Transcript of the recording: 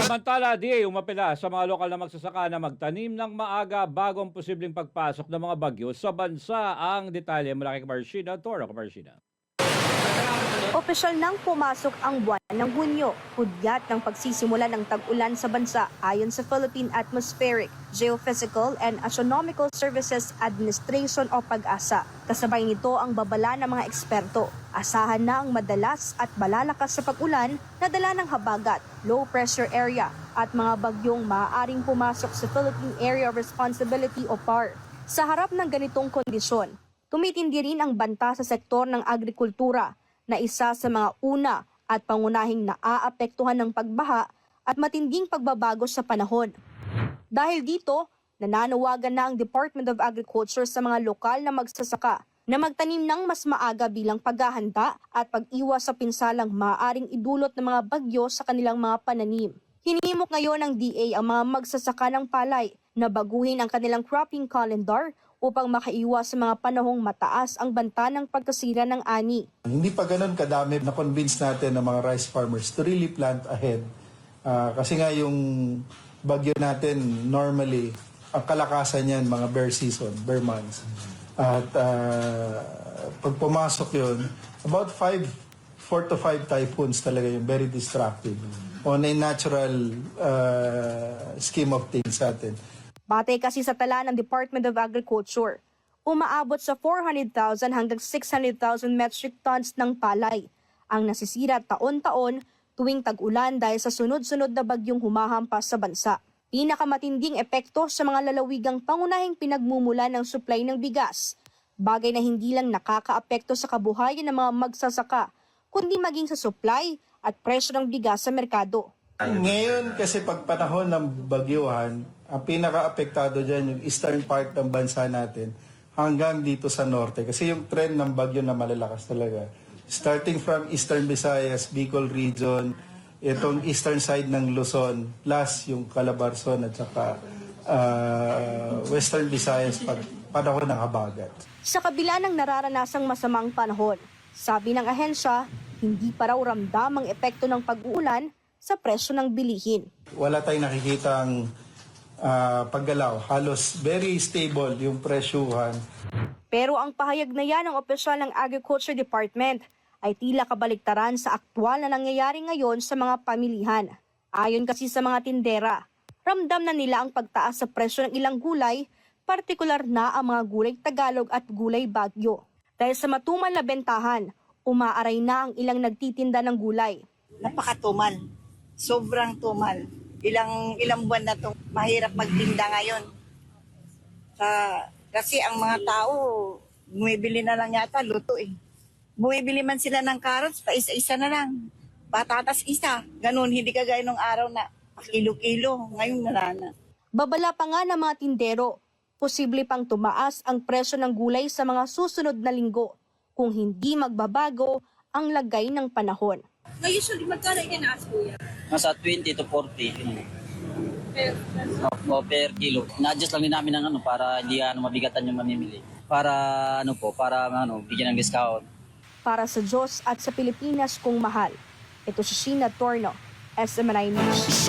Samantala, DA umapela sa mga lokal na magsasaka na magtanim ng maaga bago ang posibleng pagpasok ng mga bagyo sa bansa. Ang detalye mula kay Marshina Toro. Marshina. Opisyal nang pumasok ang buwan ng Hunyo, hudyat ng pagsisimula ng tag-ulan sa bansa ayon sa Philippine Atmospheric, Geophysical and Astronomical Services Administration o PAGASA. Kasabay nito ang babala ng mga eksperto. Asahan na ang madalas at malalakas sa pag-ulan na dala ng habagat, low pressure area at mga bagyong maaaring pumasok sa Philippine Area of Responsibility o PAR. Sa harap ng ganitong kondisyon, tumitindi rin ang banta sa sektor ng agrikultura na isa sa mga una at pangunahing naaapektuhan ng pagbaha at matinding pagbabago sa panahon. Dahil dito, nananawagan na ang Department of Agriculture sa mga lokal na magsasaka na magtanim ng mas maaga bilang paghahanda at pag-iwas sa pinsalang maaaring idulot ng mga bagyo sa kanilang mga pananim. Hinimok ngayon ng DA ang mga magsasaka ng palay na baguhin ang kanilang cropping calendar upang makaiwas sa mga panahong mataas ang banta ng pagkasira ng ani. Hindi pa ganun kadami na convince natin ng mga rice farmers to really plant ahead. Kasi nga yung bagyo natin, normally, ang kalakasan yan, mga bare season, bare months. At pag pumasok yun, about 4 to 5 typhoons talaga yung very destructive on a natural scheme of things sa atin. Batay kasi sa tala ng Department of Agriculture, umaabot sa 400,000 hanggang 600,000 metric tons ng palay ang nasisira taon-taon tuwing tag-ulan dahil sa sunod-sunod na bagyong humahampas sa bansa. Pinakamatinding epekto sa mga lalawigang pangunahing pinagmumula ng supply ng bigas, bagay na hindi lang nakakaapekto sa kabuhayan ng mga magsasaka, kundi maging sa supply at presyo ng bigas sa merkado. Ngayon kasi pag panahon ng bagyuhan, ang pinaka-apektado dyan yung eastern part ng bansa natin hanggang dito sa norte. Kasi yung trend ng bagyo na malalakas talaga. Starting from Eastern Visayas, Bicol region, itong eastern side ng Luzon, plus yung Calabarzon at saka Western Visayas pag panahon ng habagat. Sa kabila ng nararanasang masamang panahon, sabi ng ahensya, hindi pa raw ramdam ang epekto ng pag-uulan sa presyo ng bilihin. Wala tayong nakikitang paggalaw. Halos very stable yung presyuhan. Pero ang pahayag na yan ng opisyal ng Agriculture Department ay tila kabaliktaran sa aktwal na nangyayari ngayon sa mga pamilihan. Ayon kasi sa mga tindera, ramdam na nila ang pagtaas sa presyo ng ilang gulay, partikular na ang mga gulay Tagalog at gulay Bagyo. Dahil sa matumal na bentahan, umaaray na ang ilang nagtitinda ng gulay. Napakatumal. Sobrang tumal. Ilang buwan na itong mahirap magtinda ngayon. Kasi ang mga tao, bumibili na lang yata, luto eh. Bumibili man sila ng carrots, pa isa-isa na lang. Patatas isa. Ganun, hindi kagaya nung araw na kilo-kilo. Ngayon narana. Babala pa nga ng mga tindero, posible pang tumaas ang presyo ng gulay sa mga susunod na linggo kung hindi magbabago ang lagay ng panahon. Usually, magkano inaas po yan? Nasa 20 to 40. Per kilo. Na-adjust lang din namin ng para hindi mabigatan yung mamimili. Para bigyan ng discount. Para sa Diyos at sa Pilipinas kung mahal. Ito si Sheena Torno, SMNI News.